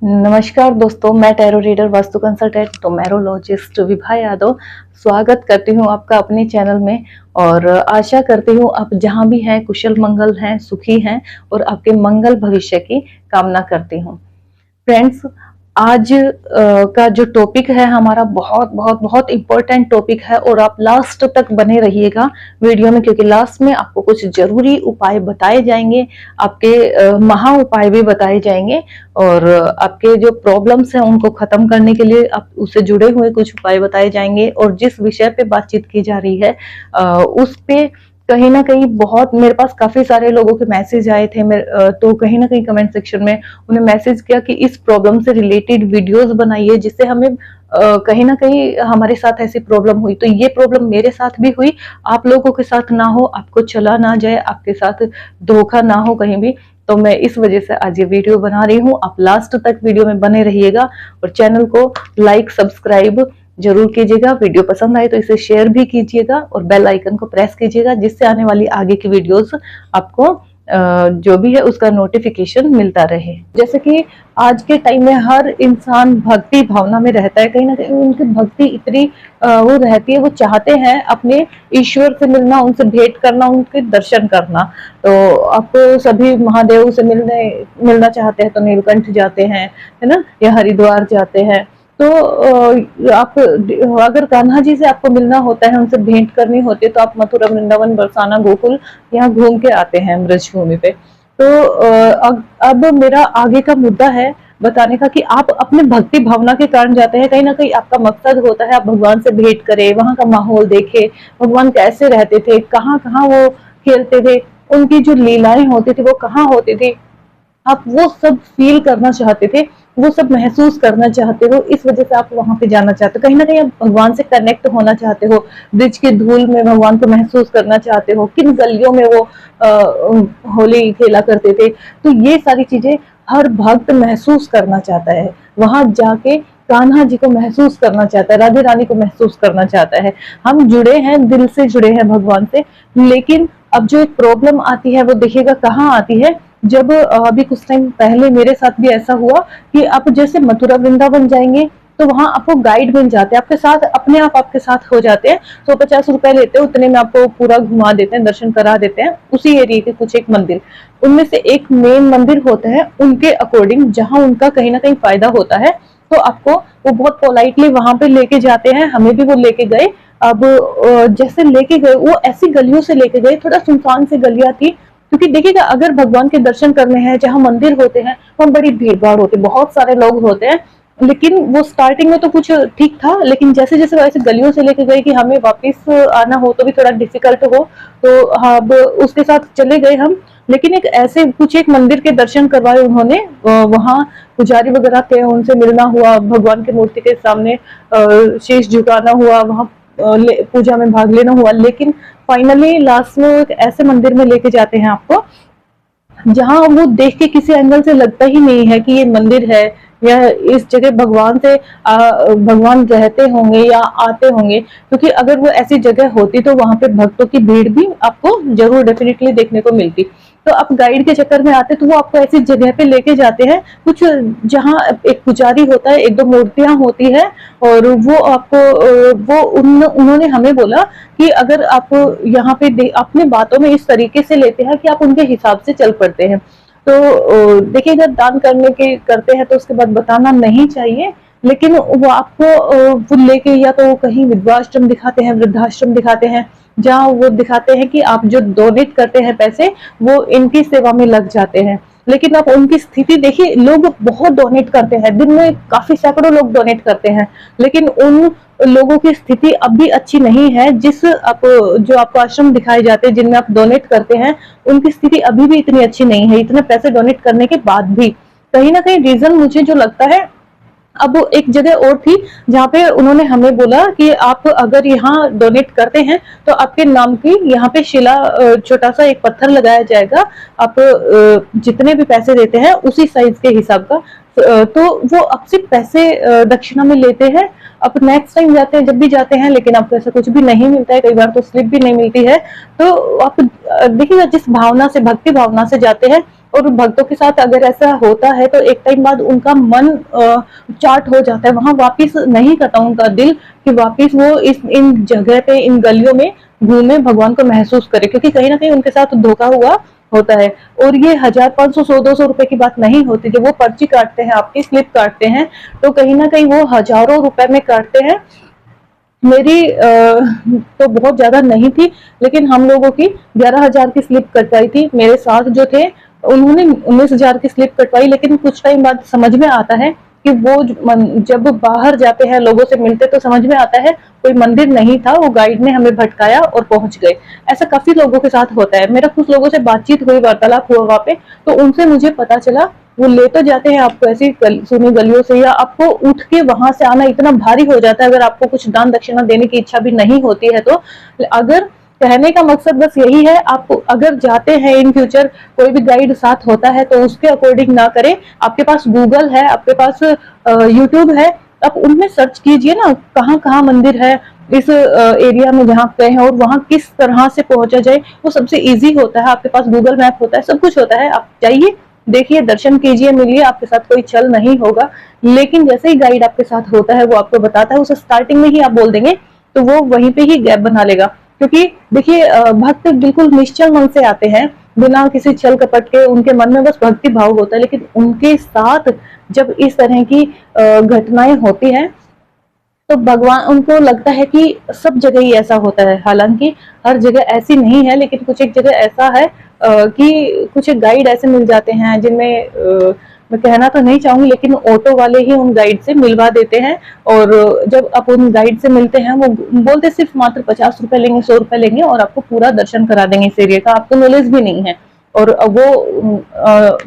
नमस्कार दोस्तों, मैं tarot reader vastu consultant numerologist Vibha Yadav स्वागत करती हूँ आपका अपने चैनल में। और आशा करती हूँ आप जहाँ भी हैं कुशल मंगल हैं, सुखी हैं और आपके मंगल भविष्य की कामना करती हूँ। फ्रेंड्स, आज का जो टॉपिक है हमारा बहुत बहुत बहुत इम्पोर्टेंट टॉपिक है और आप लास्ट तक बने रहिएगा वीडियो में, क्योंकि लास्ट में आपको कुछ जरूरी उपाय बताए जाएंगे, आपके महा उपाय भी बताए जाएंगे और आपके जो प्रॉब्लम्स हैं उनको खत्म करने के लिए आप उससे जुड़े हुए कुछ उपाय बताए जाएंगे। और जिस विषय पे बातचीत की जा रही है उस पे कहीं ना कहीं बहुत मेरे पास काफी सारे लोगों के मैसेज आए थे। तो कहीं ना कहीं कमेंट सेक्शन में उन्हें मैसेज किया कि इस प्रॉब्लम से रिलेटेड वीडियोस बनाइए, जिससे हमें कहीं ना कहीं हमारे साथ ऐसी प्रॉब्लम हुई तो ये प्रॉब्लम मेरे साथ भी हुई, आप लोगों के साथ ना हो, आपको चला ना जाए, आपके साथ धोखा ना हो कहीं भी। तो मैं इस वजह से आज ये वीडियो बना रही हूँ। आप लास्ट तक वीडियो में बने रहिएगा और चैनल को लाइक सब्सक्राइब जरूर कीजिएगा। वीडियो पसंद आए तो इसे शेयर भी कीजिएगा और बेल आइकन को प्रेस कीजिएगा, जिससे आने वाली आगे की वीडियोस आपको जो भी है उसका नोटिफिकेशन मिलता रहे। जैसे कि आज के टाइम में हर इंसान भक्ति भावना में रहता है, कहीं ना कहीं उनकी भक्ति इतनी वो रहती है, वो चाहते हैं अपने ईश्वर से मिलना, उनसे भेंट करना, उनके दर्शन करना। तो आपको सभी महादेव से मिलना चाहते हैं तो नीलकंठ जाते हैं, है ना, या हरिद्वार जाते हैं। तो आप अगर कान्हा जी से आपको मिलना होता है, उनसे भेंट करनी होती है, तो आप मथुरा, वृंदावन, बरसाना, गोकुल यहाँ घूम के आते हैं ब्रज भूमि पे। तो अब मेरा आगे का मुद्दा है बताने का कि आप अपने भक्ति भावना के कारण जाते हैं। कहीं ना कहीं आपका मकसद होता है आप भगवान से भेंट करें, वहां का माहौल देखे, भगवान कैसे रहते थे, कहाँ कहाँ वो खेलते थे, उनकी जो लीलाएं होती थी वो कहाँ होती थी, आप वो सब फील करना चाहते थे, वो सब महसूस करना चाहते हो, इस वजह से आप वहां पे जाना चाहते हो। कहीं ना कहीं आप भगवान से कनेक्ट होना चाहते हो, ब्रिज की धूल में भगवान को महसूस करना चाहते हो, किन गलियों में वो होली खेला करते थे। तो ये सारी चीजें हर भक्त महसूस करना चाहता है, वहां जाके कान्हा जी को महसूस करना चाहता है, राधे रानी को महसूस करना चाहता है। हम जुड़े हैं, दिल से जुड़े हैं भगवान से। लेकिन अब जो एक प्रॉब्लम आती है वो देखिएगा कहाँ आती है। जब अभी कुछ टाइम पहले मेरे साथ भी ऐसा हुआ कि आप जैसे मथुरा वृंदावन जाएंगे तो वहां आपको गाइड मिल जाते हैं, आपके साथ अपने आप आपके साथ हो जाते हैं। 150 रुपए लेते हैं, उतने में आपको पूरा घुमा देते हैं, दर्शन करा देते हैं उसी एरिया के कुछ एक मंदिर। उनमें से एक मेन मंदिर होता है, उनके अकॉर्डिंग जहां उनका कहीं ना कहीं फायदा होता है, तो आपको वो बहुत पोलाइटली वहां पे लेके जाते हैं। हमें भी वो लेके गए। अब जैसे लेके गए वो ऐसी गलियों से लेके गए, थोड़ा सुनसान सी गलियां थी, क्योंकि देखिएगा अगर भगवान के दर्शन करने हैं जहाँ मंदिर होते हैं वहाँ बड़ी भीड़ भाड़ होती है, बहुत सारे लोग होते हैं। लेकिन वो स्टार्टिंग में तो कुछ ठीक था, लेकिन जैसे जैसे वैसे गलियों से लेके गए कि हमें वापस आना हो तो भी थोड़ा डिफिकल्ट हो, तो अब उसके साथ चले गए हम। लेकिन एक ऐसे कुछ एक मंदिर के दर्शन करवाए उन्होंने, वहाँ पुजारी वगैरह थे, उनसे मिलना हुआ, भगवान की मूर्ति के सामने शीश झुकाना हुआ, वहाँ पूजा में भाग लेना हुआ। लेकिन फाइनली लास्ट में एक ऐसे मंदिर में लेके जाते हैं आपको जहां वो देख के किसी एंगल से लगता ही नहीं है कि ये मंदिर है या इस जगह भगवान से भगवान रहते होंगे या आते होंगे। क्योंकि अगर वो ऐसी जगह होती तो वहां पे भक्तों की भीड़ भी आपको जरूर डेफिनेटली देखने को मिलती। तो आप गाइड के चक्कर में आते तो वो आपको ऐसी जगह पे लेके जाते हैं कुछ जहाँ एक पुजारी होता है, एक दो मूर्तियां होती है, और वो आपको उन्होंने हमें बोला कि अगर आप यहाँ पे अपने बातों में इस तरीके से लेते हैं कि आप उनके हिसाब से चल पड़ते हैं। तो देखिए अगर दान करते हैं तो उसके बाद बताना नहीं चाहिए। लेकिन वो आपको वो लेके या तो कहीं विधवाश्रम दिखाते हैं, वृद्धाश्रम दिखाते हैं, जहाँ वो दिखाते हैं कि आप जो डोनेट करते हैं पैसे वो इनकी सेवा में लग जाते हैं। लेकिन आप उनकी स्थिति देखिए, लोग बहुत डोनेट करते हैं, दिन में काफी सैकड़ों लोग डोनेट करते हैं, लेकिन उन लोगों की स्थिति अब भी अच्छी नहीं है। जो आपको आश्रम दिखाए जाते हैं जिनमें आप डोनेट करते हैं, उनकी स्थिति अभी भी इतनी अच्छी नहीं है, इतने पैसे डोनेट करने के बाद भी। कहीं ना कहीं रीजन मुझे जो लगता है, अब एक जगह और थी जहाँ पे उन्होंने हमें बोला कि आप अगर यहाँ डोनेट करते हैं तो आपके नाम की यहाँ पे शिला छोटा सा एक पत्थर लगाया जाएगा, आप जितने भी पैसे देते हैं उसी साइज के हिसाब का। तो वो आपसे पैसे दक्षिणा में लेते हैं। अब नेक्स्ट टाइम जाते हैं, जब भी जाते हैं, लेकिन आपको ऐसा कुछ भी नहीं मिलता है, कई बार तो स्लिप भी नहीं मिलती है। तो आप देखिएगा जिस भावना से, भक्ति भावना से जाते हैं और भक्तों के साथ अगर ऐसा होता है तो एक टाइम बाद उनका मन चाट हो जाता है, वहां वापिस नहीं करता उनका दिल कि वापिस वो इस इन जगह पे, इन गलियों में घूमे, भगवान को महसूस करे, क्योंकि कहीं ना कहीं उनके साथ धोखा हुआ होता है। और ये 1000, 500, 100, 200 रुपए की बात नहीं होती। जब वो पर्ची काटते हैं, आपकी स्लिप काटते हैं, तो कहीं ना कहीं वो हजारों रुपए में काटते हैं। मेरी तो बहुत ज्यादा नहीं थी, लेकिन हम लोगों की 11,000 की स्लिप कटवाई थी। मेरे साथ जो थे उन्होंने 19,000 की स्लिप कटवाई, लेकिन कुछ टाइम बाद समझ में आता है कि वो जब बाहर जाते हैं, लोगों से मिलते, तो समझ में आता है कोई मंदिर नहीं था, वो गाइड ने हमें भटकाया और पहुंच गए। ऐसा काफी लोगों के साथ होता है। मेरा कुछ लोगों से बातचीत हुई, वार्तालाप हुआ वहां पे, तो उनसे मुझे पता चला वो ले तो जाते हैं आपको ऐसी सुनी गलियों से, या आपको उठ के वहां से आना इतना भारी हो जाता है, अगर आपको कुछ दान दक्षिणा देने की इच्छा भी नहीं होती है तो। अगर कहने का मकसद बस यही है, आप अगर जाते हैं इन फ्यूचर, कोई भी गाइड साथ होता है तो उसके अकॉर्डिंग ना करें। आपके पास गूगल है, आपके पास यूट्यूब है, आप उनमें सर्च कीजिए ना, कहाँ कहाँ मंदिर है इस एरिया में जहाँ पे है, और वहां किस तरह से पहुंचा जाए, वो सबसे इजी होता है। आपके पास गूगल मैप होता है, सब कुछ होता है, आप जाइए, देखिए, दर्शन कीजिए, मिलिए, आपके साथ कोई छल नहीं होगा। लेकिन जैसे ही गाइड आपके साथ होता है, वो आपको बताता है, उसे स्टार्टिंग में ही आप बोल देंगे तो वो वहीं पे ही गैप बना लेगा। क्योंकि देखिए, भक्त बिल्कुल निश्चल मन से आते हैं, बिना किसी छल कपट के, उनके मन में बस भक्ति भाव होता है। लेकिन उनके साथ जब इस तरह की घटनाएं होती हैं, तो भगवान, उनको लगता है कि सब जगह ही ऐसा होता है। हालांकि हर जगह ऐसी नहीं है, लेकिन कुछ एक जगह ऐसा है कि कुछ एक गाइड ऐसे मिल जाते हैं जिनमें मैं कहना तो नहीं चाहूंगी, लेकिन ऑटो वाले ही उन गाइड से मिलवा देते हैं। और जब आप उन गाइड से मिलते हैं, वो बोलते सिर्फ मात्र 50 रुपए लेंगे, 100 रुपए लेंगे, और आपको पूरा दर्शन करा देंगे इस एरिया का। आपको नॉलेज भी नहीं है, और वो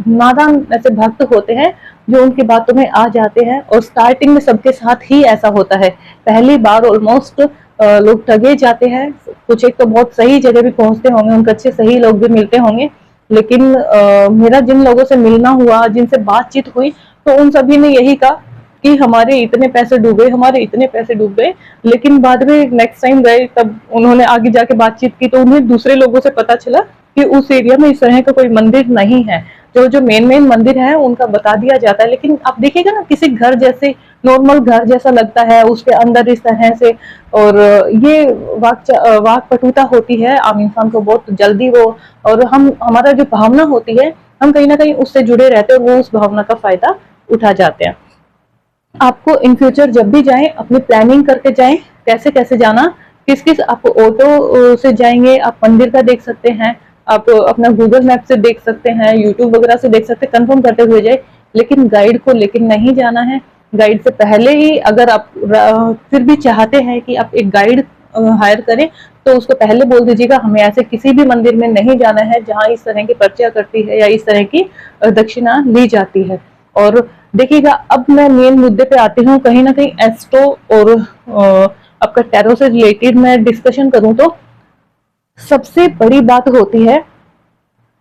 नादान ऐसे भक्त होते हैं जो उनकी बातों में आ जाते हैं। और स्टार्टिंग में सबके साथ ही ऐसा होता है, पहली बार ऑलमोस्ट लोग ठगे जाते हैं। कुछ एक तो बहुत सही जगह भी पहुंचते होंगे, उनके अच्छे सही लोग भी मिलते होंगे, लेकिन मेरा जिन लोगों से मिलना हुआ, जिनसे बातचीत हुई, तो उन सभी ने यही कहा कि हमारे इतने पैसे डूबे, हमारे इतने पैसे डूब गए। लेकिन बाद में नेक्स्ट टाइम गए, तब उन्होंने आगे जाके बातचीत की, तो उन्हें दूसरे लोगों से पता चला कि उस एरिया में इस तरह का कोई मंदिर नहीं है। जो जो मेन मंदिर है उनका बता दिया जाता है, लेकिन आप देखिएगा ना, किसी घर जैसे, नॉर्मल घर जैसा लगता है, उसके अंदर इस तरह से। और ये वाक पटुता होती है आम इंसान को बहुत जल्दी वो, और हमारा जो भावना होती है, हम कहीं ना कहीं उससे जुड़े रहते हैं, और वो उस भावना का फायदा उठा जाते हैं। आपको इन फ्यूचर जब भी जाएं, अपनी प्लानिंग करके जाएं, कैसे कैसे जाना, किस किस, आप ऑटो से जाएंगे, आप मंदिर का देख सकते हैं, आप अपना गूगल मैप से देख सकते हैं, यूट्यूब वगैरह से देख सकते हैं, कंफर्म करते हुए जाए। लेकिन गाइड को लेकिन नहीं जाना है। गाइड से पहले ही, अगर आप फिर भी चाहते हैं कि आप एक गाइड हायर करें, तो उसको पहले बोल दीजिएगा, हमें ऐसे किसी भी मंदिर में नहीं जाना है जहां इस तरह की पर्चियां करती है या इस तरह की दक्षिणा ली जाती है। और देखिएगा, अब मैं मेन मुद्दे पे आती हूँ। कहीं ना कहीं एस्ट्रो और आपका टैरो से रिलेटेड मैं डिस्कशन करूं तो सबसे बड़ी बात होती है,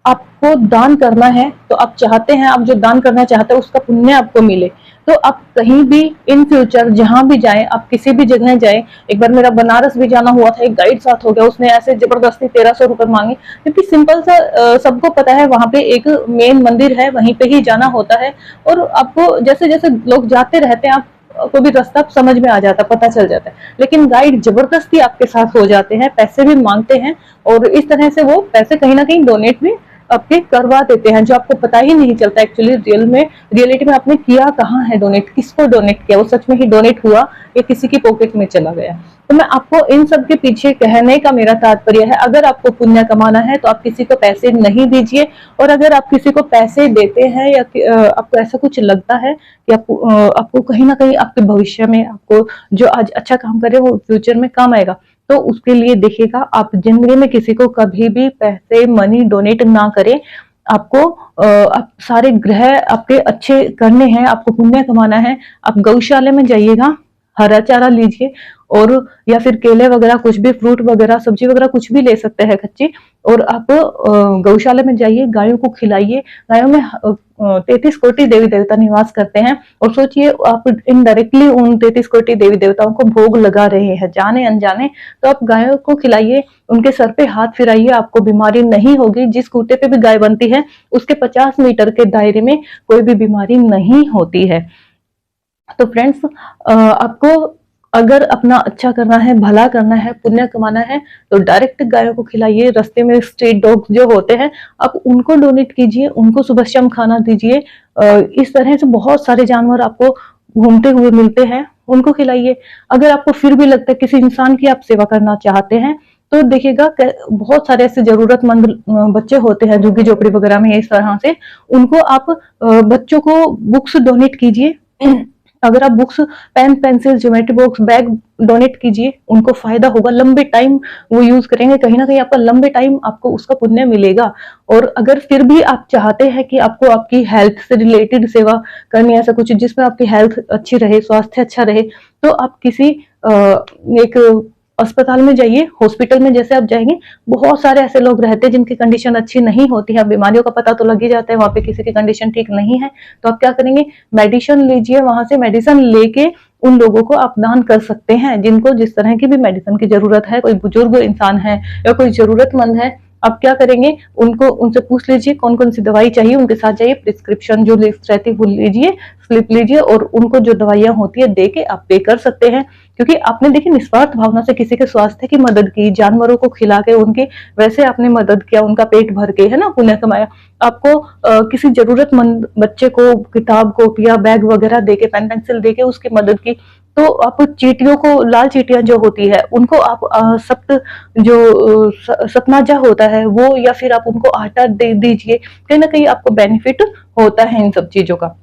आपको दान करना है, तो आप चाहते हैं, आप जो दान करना चाहते हैं उसका पुण्य आपको मिले। तो आप कहीं भी इन फ्यूचर जहां भी जाएं, आप किसी भी जगह जाएं। एक बार मेरा बनारस भी जाना हुआ था, एक गाइड साथ हो गया, उसने ऐसे जबरदस्ती 1300 रुपए मांगे, क्योंकि सिंपल सा सबको पता है वहां पे एक मेन मंदिर है, वहीं पे ही जाना होता है। और आपको जैसे जैसे लोग जाते रहते हैं, आप को भी रास्ता समझ में आ जाता, पता चल जाता है। लेकिन गाइड जबरदस्ती आपके साथ हो जाते हैं, पैसे भी मांगते हैं, और इस तरह से वो पैसे कहीं ना कहीं डोनेट भी आपके करवा देते हैं, जो आपको पता ही नहीं चलता एक्चुअली रियलिटी में आपने किया कहाँ है डोनेट, किसको डोनेट किया, वो सच में ही डोनेट हुआ या किसी की पॉकेट में चला गया। तो मैं आपको इन सब के पीछे कहने का मेरा तात्पर्य है, अगर आपको पुण्य कमाना है तो आप किसी को पैसे नहीं दीजिए। और अगर आप किसी को पैसे देते हैं, या आपको ऐसा कुछ लगता है कि आपको कहीं ना कहीं आपके भविष्य में, आपको जो आज अच्छा काम करे वो फ्यूचर में काम आएगा, तो उसके लिए देखिएगा, आप जिंदगी में किसी को कभी भी पैसे, मनी डोनेट ना करें। आपको आप सारे ग्रह आपके अच्छे करने हैं, आपको पुण्य कमाना है, आप गौशाला में जाइएगा, हरा चारा लीजिए, और या फिर केले वगैरह कुछ भी, फ्रूट वगैरह, सब्जी वगैरह कुछ भी ले सकते हैं कच्ची, और आप गौशाला में जाइए, गायों को खिलाइए। गायों में 33 कोटि देवी देवता निवास करते हैं, और सोचिए आप इनडायरेक्टली उन 33 कोटि देवी देवताओं को भोग लगा रहे हैं जाने अनजाने। तो आप गायों को खिलाइए, उनके सर पे हाथ फिराइए, आपको बीमारी नहीं होगी। जिस खूंटे पे भी गाय बनती है उसके 50 मीटर के दायरे में कोई भी बीमारी नहीं होती है। तो फ्रेंड्स, आपको अगर अपना अच्छा करना है, भला करना है, पुण्य कमाना है, तो डायरेक्ट गायों को खिलाइए। रास्ते में स्ट्रीट डॉग्स जो होते हैं, आप उनको डोनेट कीजिए, उनको सुबह शाम खाना दीजिए। इस तरह से बहुत सारे जानवर आपको घूमते हुए मिलते हैं, उनको खिलाइए। अगर आपको फिर भी लगता है किसी इंसान की आप सेवा करना चाहते हैं, तो देखिएगा बहुत सारे ऐसे जरूरतमंद बच्चे होते हैं झुग्गी झोपड़ी वगैरह में, इस तरह से उनको आप बच्चों को बुक्स डोनेट कीजिए। अगर आप books, pen, pencil, geometry box, bag donate कीजिए, उनको फायदा होगा, लंबे टाइम वो यूज करेंगे, कहीं ना कहीं आपका लंबे टाइम आपको उसका पुण्य मिलेगा। और अगर फिर भी आप चाहते हैं कि आपको आपकी हेल्थ से रिलेटेड सेवा करनी है, ऐसा कुछ जिसमें आपकी हेल्थ अच्छी रहे, स्वास्थ्य अच्छा रहे, तो आप किसी एक अस्पताल में जाइए। हॉस्पिटल में जैसे आप जाएंगे, बहुत सारे ऐसे लोग रहते हैं जिनकी कंडीशन अच्छी नहीं होती है। बीमारियों का पता तो लग ही जाता है, वहां पे किसी की कंडीशन ठीक नहीं है, तो आप क्या करेंगे, मेडिसिन लीजिए, वहां से मेडिसिन लेके उन लोगों को आप दान कर सकते हैं जिनको जिस तरह की भी मेडिसिन की जरूरत है। कोई बुजुर्ग इंसान है या कोई जरूरतमंद है, आप क्या करेंगे, उनको उनसे पूछ लीजिए कौन कौन सी दवाई चाहिए, उनके साथ जाइए, प्रिस्क्रिप्शन जो लिस्ट रहती है वो लीजिए, स्लिप लीजिए, और उनको जो दवाइयां होती है दे के आप पे कर सकते हैं। क्योंकि आपने देखिए निस्वार्थ भावना से किसी के स्वास्थ्य की मदद की, जानवरों को खिला के उनके वैसे आपने मदद किया, उनका पेट भर के, है ना, पुण्य कमाया। आपको किसी जरूरतमंद बच्चे को किताब, कॉपियां, बैग वगैरह देके, पेन पेंसिल देके उसकी मदद की। तो आप चींटियों को, लाल चींटियां जो होती है उनको आप सप्त जो सतनाजा होता है वो, या फिर आप उनको आटा दे दीजिए, कहीं ना कहीं आपको बेनिफिट होता है इन सब चीजों का।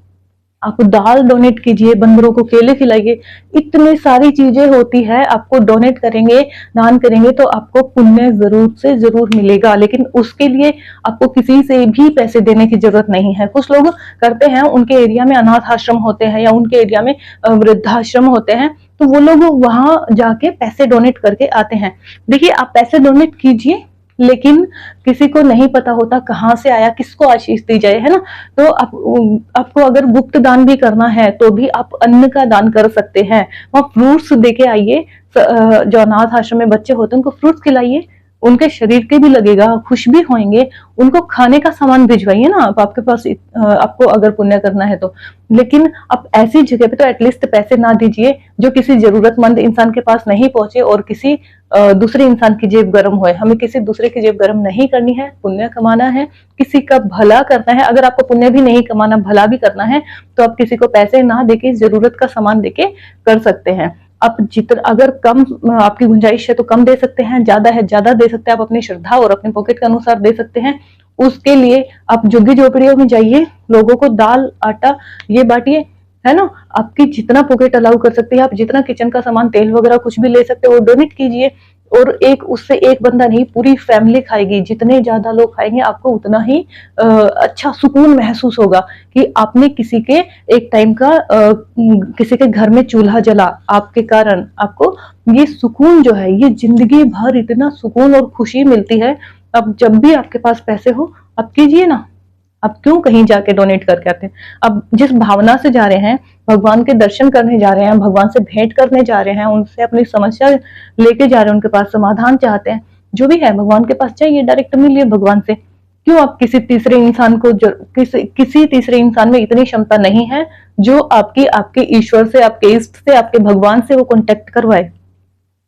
आप दाल डोनेट कीजिए, बंदरों को केले खिलाइए, इतनी सारी चीजें होती है। आपको डोनेट करेंगे, दान करेंगे, तो आपको पुण्य जरूर से जरूर मिलेगा। लेकिन उसके लिए आपको किसी से भी पैसे देने की जरूरत नहीं है। कुछ लोग करते हैं, उनके एरिया में अनाथ आश्रम होते हैं या उनके एरिया में वृद्धाश्रम होते हैं, तो वो लोग वहां जाके पैसे डोनेट करके आते हैं। देखिए, आप पैसे डोनेट कीजिए, लेकिन किसी को नहीं पता होता कहाँ से आया, किसको आशीष दी जाए, है ना। तो आपको अगर गुप्त दान भी करना है तो भी आप अन्न का दान कर सकते हैं। वहाँ फ्रूट्स देके आइए, जो अनाथ आश्रम में बच्चे होते हैं उनको फ्रूट्स खिलाइए, उनके शरीर के भी लगेगा, खुश भी होंगे। उनको खाने का सामान भिजवाइए ना आप, आपके पास आपको अगर पुण्य करना है तो। लेकिन आप ऐसी जगह पे तो एटलीस्ट पैसे ना दीजिए जो किसी जरूरतमंद इंसान के पास नहीं पहुंचे और किसी दूसरे इंसान की जेब गर्म होए। हमें किसी दूसरे की जेब गर्म नहीं करनी है, पुण्य कमाना है, किसी का भला करना है। अगर आपको पुण्य भी नहीं कमाना, भला भी करना है, तो आप किसी को पैसे ना देके, जरूरत का सामान देके कर सकते हैं। आप जितना, अगर कम आपकी गुंजाइश है तो कम दे सकते हैं, ज्यादा है ज्यादा दे सकते हैं, आप अपनी श्रद्धा और अपने पॉकेट के अनुसार दे सकते हैं। उसके लिए आप झुग्गी झोपड़ियों में जाइए, लोगों को दाल, आटा ये बांटिए, है ना। आपकी जितना पॉकेट अलाउ कर सकती है, आप जितना किचन का सामान, तेल वगैरह कुछ भी ले सकते हो, वो डोनेट कीजिए। और उससे एक बंदा नहीं, पूरी फैमिली खाएगी। जितने ज्यादा लोग खाएंगे आपको उतना ही अच्छा सुकून महसूस होगा कि आपने किसी के एक टाइम का किसी के घर में चूल्हा जला आपके कारण। आपको ये सुकून जो है, ये जिंदगी भर इतना सुकून और खुशी मिलती है। अब जब भी आपके पास पैसे हो, आप कीजिए ना। आप क्यों कहीं जाके डोनेट करके आते हैं। अब जिस भावना से जा रहे हैं, भगवान के दर्शन करने जा रहे हैं, भगवान से भेंट करने जा रहे हैं, उनसे अपनी समस्या लेके जा रहे हैं, उनके पास समाधान चाहते हैं, जो भी है भगवान के पास चाहिए, डायरेक्ट मिलिए भगवान से। क्यों आप किसी तीसरे इंसान को, किसी तीसरे इंसान में इतनी क्षमता नहीं है जो आपके ईश्वर से, आपके इष्ट से, आपके भगवान से वो कॉन्टेक्ट करवाए।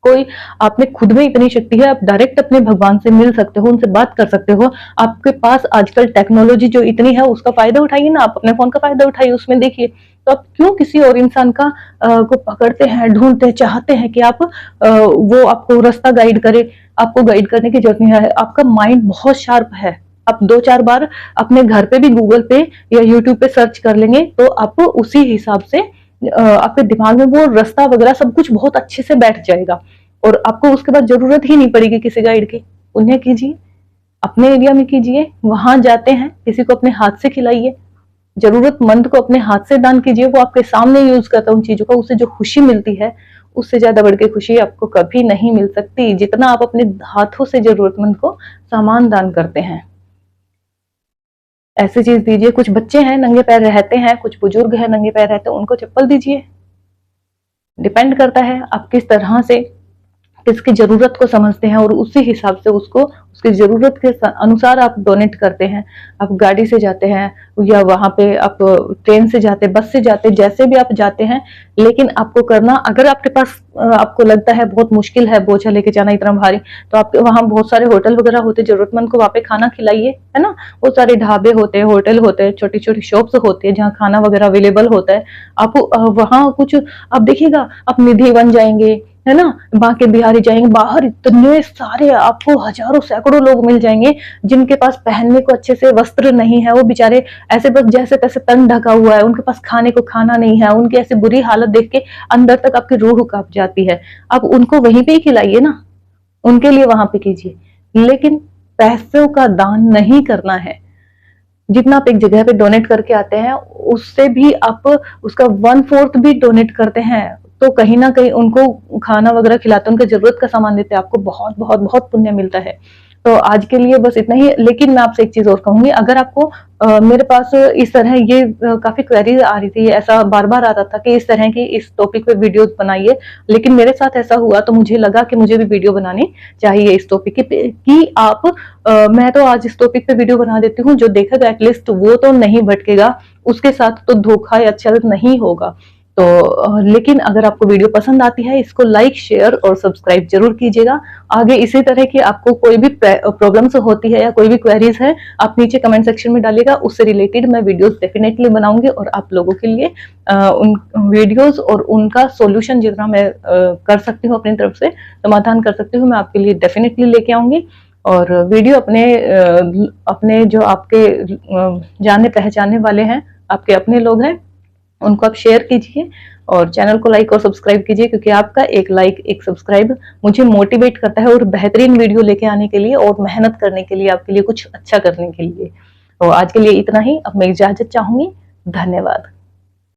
कोई आप में खुद में इतनी शक्ति है, आप डायरेक्ट अपने भगवान से मिल सकते हो, उनसे बात कर सकते हो। आपके पास आजकल टेक्नोलॉजी जो इतनी है उसका फायदा उठाइए ना, आप अपने फोन का फायदा उठाइए, उसमें देखिए। तो आप क्यों किसी और इंसान का को पकड़ते हैं, ढूंढते हैं, चाहते हैं कि आप वो आपको रास्ता गाइड करे। आपको गाइड करने की जरूरत नहीं है, आपका माइंड बहुत शार्प है। आप 2-4 बार अपने घर पे भी गूगल पे या यूट्यूब पे सर्च कर लेंगे तो आपको उसी हिसाब से आपके दिमाग में वो रास्ता वगैरह सब कुछ बहुत अच्छे से बैठ जाएगा, और आपको उसके बाद जरूरत ही नहीं पड़ेगी किसी गाइड की। उन्हें कीजिए, अपने एरिया में कीजिए, वहां जाते हैं किसी को अपने हाथ से खिलाइए, जरूरतमंद को अपने हाथ से दान कीजिए। वो आपके सामने यूज करता है उन चीजों का, उसे जो खुशी मिलती है उससे ज्यादा बढ़ के खुशी आपको कभी नहीं मिल सकती जितना आप अपने हाथों से जरूरतमंद को सामान दान करते हैं। ऐसी चीज दीजिए। कुछ बच्चे हैं नंगे पैर रहते हैं, कुछ बुजुर्ग हैं नंगे पैर रहते हैं, उनको चप्पल दीजिए। डिपेंड करता है आप किस तरह से, किसकी जरूरत को समझते हैं और उसी हिसाब से उसको उसकी जरूरत के अनुसार आप डोनेट करते हैं। आप गाड़ी से जाते हैं या वहां पे आप ट्रेन से जाते, बस से जाते, जैसे भी आप जाते हैं, लेकिन आपको करना, अगर आपके पास आपको लगता है बहुत मुश्किल है बोझा लेके जाना इतना भारी, तो आपके वहां बहुत सारे होटल वगैरह होते, जरूरतमंद को वहां पे खाना खिलाइए, है ना। बहुत सारे ढाबे होते हैं, होटल होते हैं, छोटी छोटी शॉप्स होती है जहाँ खाना वगैरह अवेलेबल होता है। आप वहां कुछ आप देखिएगा, आप निधि बन जाएंगे, है ना, बांके बिहारी जाएंगे, बाहर इतने सारे आपको हजारों सैकड़ों लोग मिल जाएंगे जिनके पास पहनने को अच्छे से वस्त्र नहीं है। वो बेचारे ऐसे बस जैसे तैसे तन ढका हुआ है, उनके पास खाने को खाना नहीं है, उनकी ऐसी बुरी हालत देख के अंदर तक आपकी रूह कांप जाती है। आप उनको वहीं पे ही खिलाइए ना, उनके लिए वहां पे कीजिए, लेकिन पैसों का दान नहीं करना है। जितना आप एक जगह पे डोनेट करके आते हैं उससे भी आप उसका 1/4 भी डोनेट करते हैं, तो कहीं ना कहीं उनको खाना वगैरह खिलाते हैं, उनके जरूरत का सामान देते हैं, आपको बहुत बहुत बहुत पुण्य मिलता है। तो आज के लिए बस इतना ही। लेकिन मैं आपसे एक चीज और कहूंगी, अगर आपको मेरे पास इस तरह ये काफी क्वेरीज आ रही थी, ऐसा बार बार आता था कि इस तरह की इस टॉपिक पे वीडियोस बनाइए, लेकिन मेरे साथ ऐसा हुआ तो मुझे लगा कि मुझे भी वीडियो बनानी चाहिए इस टॉपिक पे कि आप मैं तो आज इस टॉपिक पे वीडियो बना देती हूँ, जो देखेगा एटलीस्ट वो तो नहीं भटकेगा, उसके साथ तो धोखा या छल नहीं होगा। तो लेकिन अगर आपको वीडियो पसंद आती है, इसको लाइक शेयर और सब्सक्राइब जरूर कीजिएगा। आगे इसी तरह की आपको कोई भी प्रॉब्लम्स होती है या कोई भी क्वेरीज है, आप नीचे कमेंट सेक्शन में डालिएगा, उससे रिलेटेड मैं वीडियोस डेफिनेटली बनाऊंगी और आप लोगों के लिए उन वीडियोस और उनका सॉल्यूशन जितना मैं कर सकती हूँ, अपनी तरफ से समाधान कर सकती हूँ, मैं आपके लिए डेफिनेटली लेके आऊंगी। और वीडियो अपने जो आपके जाने पहचाने वाले हैं, आपके अपने लोग हैं, उनको आप शेयर कीजिए और चैनल को लाइक और सब्सक्राइब कीजिए, क्योंकि आपका एक लाइक एक सब्सक्राइब मुझे मोटिवेट करता है और बेहतरीन वीडियो लेके आने के लिए और मेहनत करने के लिए, आपके लिए कुछ अच्छा करने के लिए। तो आज के लिए इतना ही, अब मैं इजाजत चाहूंगी। धन्यवाद।